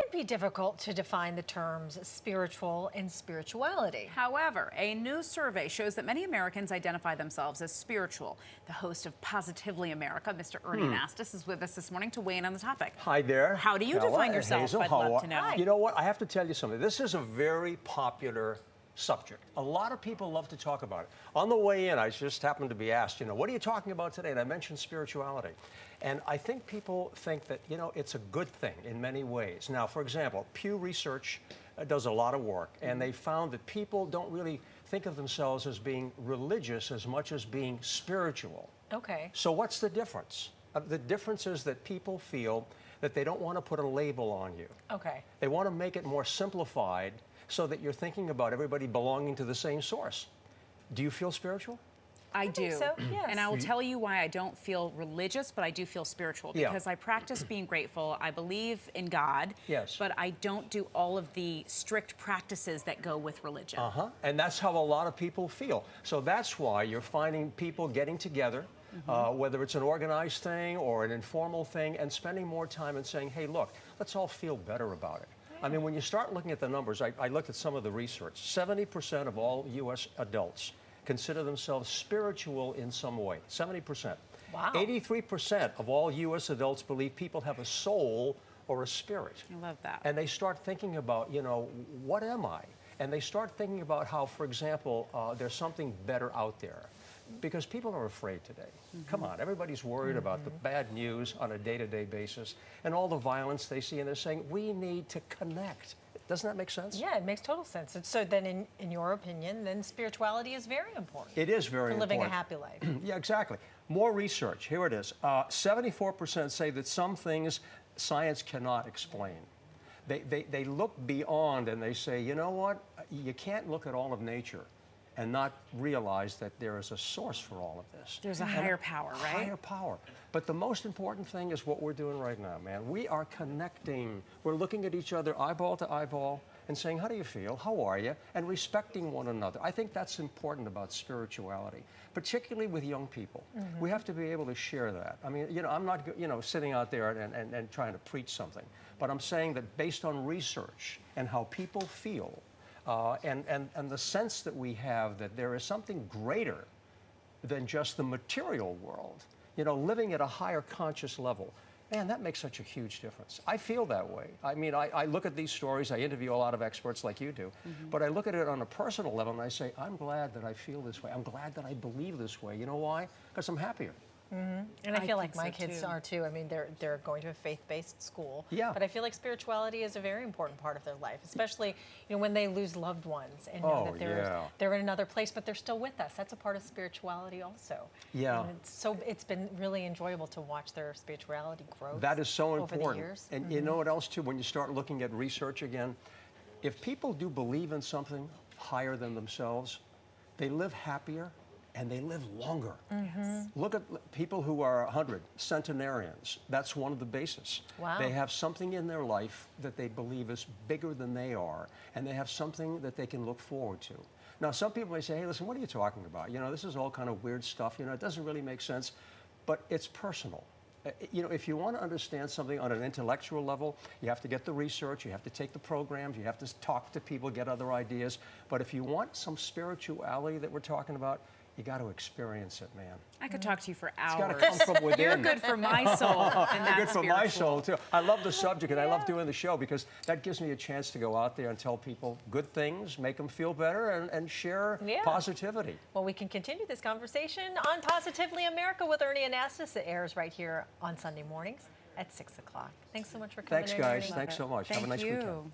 can be difficult to define the terms spiritual and spirituality. However, a new survey shows that many Americans identify themselves as spiritual. The host of Positively America, Mr. Ernie Anastos, is with us this morning to weigh in on the topic. Hi there. How do you define yourself? Hazel, I'd love to know. Hi. You know what? I have to tell you something. This is a very popular subject. A lot of people love to talk about it. On the way in, I just happened to be asked, what are you talking about today? And I mentioned spirituality. And I think people think that, it's a good thing in many ways. Now, for example, Pew Research does a lot of work, and they found that people don't really think of themselves as being religious as much as being spiritual. Okay. So what's the difference? The difference is that people feel that they don't want to put a label on you. Okay. They want to make it more simplified so that you're thinking about everybody belonging to the same source. Do you feel spiritual? I do. So, yes. And I will tell you why I don't feel religious, but I do feel spiritual. Because I practice being grateful. I believe in God. Yes. But I don't do all of the strict practices that go with religion. And that's how a lot of people feel. So that's why you're finding people getting together, whether it's an organized thing or an informal thing, and spending more time and saying, hey, look, let's all feel better about it. I mean, when you start looking at the numbers, I looked at some of the research. 70% of all U.S. adults consider themselves spiritual in some way. 70%. Wow. 83% of all U.S. adults believe people have a soul or a spirit. I love that. And they start thinking about, what am I? And they start thinking about how, for example, there's something better out there. Because people are afraid today. Come on, everybody's worried about the bad news on a day-to-day basis and all the violence they see, and they're saying, we need to connect. Doesn't that make sense? Yeah, it makes total sense. And so then, in your opinion, then spirituality is very important. It is very for living important. a happy life. Yeah, exactly. More research. Here it is. 74% say that some things science cannot explain. They look beyond and they say, you know what? You can't look at all of nature and not realize that there is a source for all of this. There's a higher power, right? Higher power. But the most important thing is what we're doing right now, man. We are connecting. We're looking at each other eyeball to eyeball and saying, how do you feel? How are you? And respecting one another. I think that's important about spirituality, particularly with young people. We have to be able to share that. I mean, I'm not, sitting out there and trying to preach something, but I'm saying that based on research and how people feel, and the sense that we have that there is something greater than just the material world, living at a higher conscious level. Man, that makes such a huge difference. I feel that way. I mean, I look at these stories, I interview a lot of experts like you do, but I look at it on a personal level and I say, I'm glad that I feel this way. I'm glad that I believe this way. You know why? Because I'm happier. And I feel like my think so, kids too. are too. I mean, they're going to a faith-based school. Yeah. But I feel like spirituality is a very important part of their life, especially when they lose loved ones and know that they're in another place, but they're still with us. That's a part of spirituality also. Yeah. And it's been really enjoyable to watch their spirituality grow. That is so over important. the years. And you know what else too? When you start looking at research again, if people do believe in something higher than themselves, they live happier and they live longer. Look at people who are 100, centenarians. That's one of the bases. Wow. They have something in their life that they believe is bigger than they are, and they have something that they can look forward to. Now, some people may say, hey, listen, what are you talking about? This is all kind of weird stuff. It doesn't really make sense, but it's personal. If you want to understand something on an intellectual level, you have to get the research, you have to take the programs, you have to talk to people, get other ideas. But if you want some spirituality that we're talking about, you got to experience it, man. I could talk to you for hours. It's got to come from within. You're good for my soul, and that's good for my soul, spiritual. too. I love the subject, and I love doing the show because that gives me a chance to go out there and tell people good things, make them feel better, and share positivity. Well, we can continue this conversation on Positively America with Ernie Anastos. It airs right here on Sunday mornings at 6 o'clock. Thanks so much for coming in. Thanks, guys. Ernie. Thanks so much. Have a nice weekend. You too.